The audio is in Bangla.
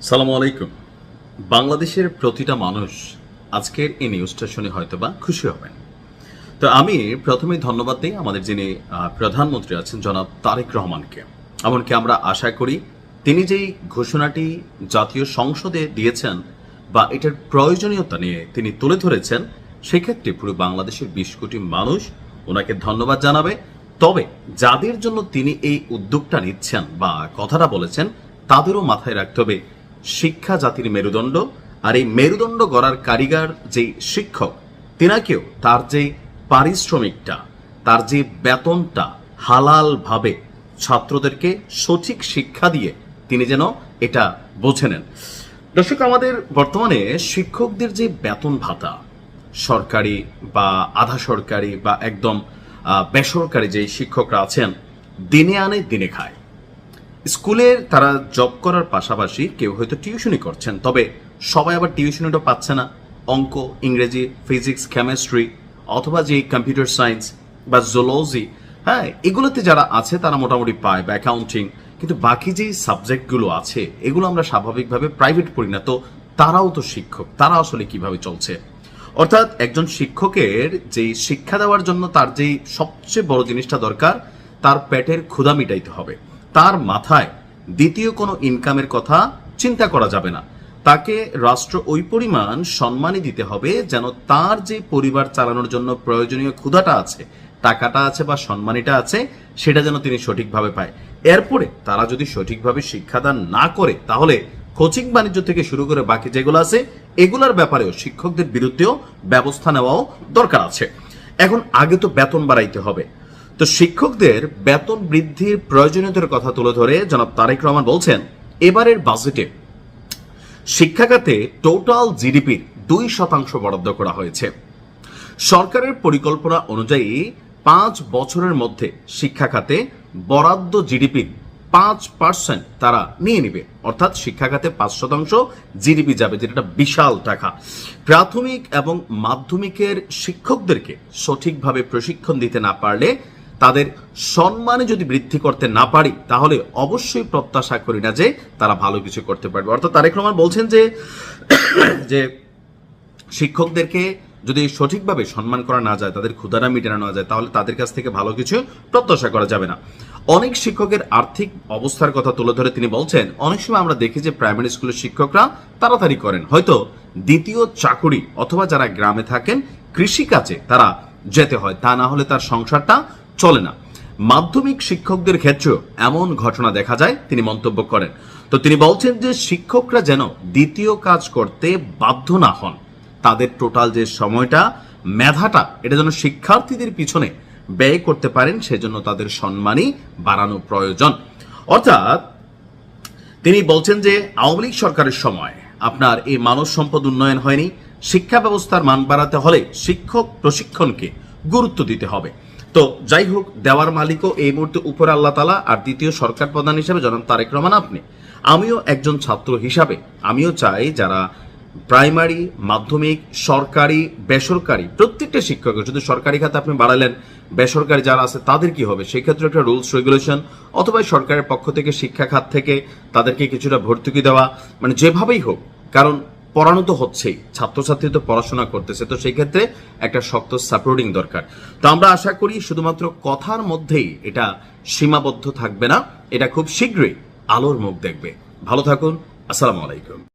সালামু আলাইকুম। বাংলাদেশের প্রতিটা মানুষ আজকের এই নিউজটা শুনে হয়তোবা খুশি হবেন। তো আমি প্রথমেই ধন্যবাদ দিই আমাদের যিনি প্রধানমন্ত্রী আছেন জনাব তারেক রহমানকে। এমনকি আমরা আশা করি তিনি যেই ঘোষণাটি জাতীয় সংসদে দিয়েছেন বা এটার প্রয়োজনীয়তা নিয়ে তিনি তুলে ধরেছেন, সেক্ষেত্রে পুরো বাংলাদেশের 20 কোটি মানুষ ওনাকে ধন্যবাদ জানাবে। তবে যাদের জন্য তিনি এই উদ্যোগটা নিচ্ছেন বা কথাটা বলেছেন, তাদেরও মাথায় রাখতে হবে শিক্ষা জাতির মেরুদণ্ড, আর এই মেরুদণ্ড গড়ার কারিগর যেই শিক্ষক, তিনাকেও তার যে পারিশ্রমিকটা, তার যে বেতনটা হালালভাবে ছাত্রদেরকে সঠিক শিক্ষা দিয়ে তিনি যেন এটা বুঝে নেন। দর্শক, আমাদের বর্তমানে শিক্ষকদের যে বেতন ভাতা, সরকারি বা আধা সরকারি বা একদম বেসরকারি যে শিক্ষকরা আছেন, দিনে আনে দিনে খায়। স্কুলের তারা জব করার পাশাপাশি কেউ হয়তো টিউশনি করছেন, তবে সবাই আবার টিউশনিটা পাচ্ছে না। অঙ্ক, ইংরেজি, ফিজিক্স, কেমিস্ট্রি অথবা যে কম্পিউটার সায়েন্স বা জুলজি, হ্যাঁ, এগুলোতে যারা আছে তারা মোটামুটি পায়, বা অ্যাকাউন্টিং। কিন্তু বাকি যে সাবজেক্টগুলো আছে এগুলো আমরা স্বাভাবিকভাবে প্রাইভেট পড়ি না, তো তারাও তো শিক্ষক, তারা আসলে কিভাবে চলছে? অর্থাৎ একজন শিক্ষকের যে শিক্ষা দেওয়ার জন্য তার যেই সবচেয়ে বড় জিনিসটা দরকার, তার পেটের ক্ষুধা মিটাইতে হবে। তার মাথায় দ্বিতীয় কোনো ইনকামের কথা চিন্তা করা যাবে না। তাকে রাষ্ট্র ওই পরিমাণ সম্মানই দিতে হবে যেন তার যে পরিবার চালানোর জন্য প্রয়োজনীয় ক্ষুধাটা আছে, টাকাটা আছে বা সম্মানিটা আছে, সেটা যেন তিনি সঠিকভাবে পায়। এরপরে তারা যদি সঠিকভাবে শিক্ষাদান না করে, তাহলে কোচিং বাণিজ্য থেকে শুরু করে বাকি যেগুলো আছে এগুলোর ব্যাপারেও শিক্ষকদের বিরুদ্ধেও ব্যবস্থা নেওয়াও দরকার আছে। এখন আগে তো বেতন বাড়াইতে হবে। তো শিক্ষকদের বেতন বৃদ্ধির প্রয়োজনীয়তার কথা তুলে ধরে জনাব তারেক রহমান বলছেন, এবারের বাজেটে শিক্ষা খাতে টোটাল জিডিপির 2% বরাদ্দ করা হয়েছে। সরকারের পরিকল্পনা অনুযায়ী 5 বছরের মধ্যে শিক্ষা খাতে বরাদ্দ জিডিপির 5% তারা নিয়ে নিবে। অর্থাৎ শিক্ষা খাতে 5% জিডিপি যাবে, যেটা বিশাল টাকা। প্রাথমিক এবং মাধ্যমিকের শিক্ষকদেরকে সঠিকভাবে প্রশিক্ষণ দিতে না পারলে, তাদের সম্মানে যদি বৃদ্ধি করতে না পারি, তাহলে অবশ্যই প্রত্যাশা করি না যে তারা ভালো কিছু করতে পারবে। অর্থাৎ তারেক রহমান বলছেন যে শিক্ষকদেরকে যদি সঠিকভাবে সম্মান করা না যায়, তাদের ক্ষুধাটা মিটানো না যায়, তাহলে তাদের কাছ থেকে ভালো কিছু প্রত্যাশা করা যাবে না। অনেক শিক্ষকের আর্থিক অবস্থার কথা তুলে ধরে তিনি বলছেন, অনেক সময় আমরা দেখি যে প্রাইমারি স্কুলের শিক্ষকরা তাড়াতাড়ি করেন, হয়তো দ্বিতীয় চাকুরি অথবা যারা গ্রামে থাকেন কৃষিকাজে তারা যেতে হয়, তা না হলে তার সংসারটা চলে না। মাধ্যমিক শিক্ষকদের ক্ষেত্রেও এমন ঘটনা দেখা যায়, তিনি মন্তব্য করেন। তো তিনি বলছেন যে শিক্ষকরা যেন দ্বিতীয় কাজ করতে বাধ্য না হন, তাদের টোটাল যে সময়টা, মেধাটা, এটা যেন শিক্ষার্থীদের পিছনে ব্যয় করতে পারেন, সেজন্য তাদের সম্মানই বাড়ানো প্রয়োজন। অর্থাৎ তিনি বলছেন যে আওয়ামী লীগ সরকারের সময় আপনার এই মানব সম্পদ উন্নয়ন হয়নি। শিক্ষা ব্যবস্থার মান বাড়াতে হলে শিক্ষক প্রশিক্ষণকে গুরুত্ব দিতে হবে। তো যাই হোক, দেওয়ার মালিকও এই মুহূর্তে উপরে আল্লাহ তাআলা, আর দ্বিতীয় সরকার প্রধান হিসেবে জনাব তারেক রহমান আপনি। আমিও একজন ছাত্র হিসাবে আমিও চাই যারা প্রাইমারি, মাধ্যমিক, সরকারি, বেসরকারি প্রত্যেকটা শিক্ষকের, শুধু সরকারি খাতে আপনি বাড়ালেন, বেসরকারি যারা আছে তাদের কি হবে? সেক্ষেত্রে একটা রুলস রেগুলেশন অথবা সরকারের পক্ষ থেকে শিক্ষা খাত থেকে তাদেরকে কিছুটা ভর্তুকি দেওয়া, মানে যেভাবেই হোক, কারণ পড়ানো তো হচ্ছেই, ছাত্রছাত্রী তো পড়াশোনা করতেছে, তো সেই ক্ষেত্রে একটা শক্ত সাপোর্টিং দরকার। তো আমরা আশা করি শুধুমাত্র কথার মধ্যেই এটা সীমাবদ্ধ থাকবে না, এটা খুব শীঘ্রই আলোর মুখ দেখবে। ভালো থাকুন, আসসালামু আলাইকুম।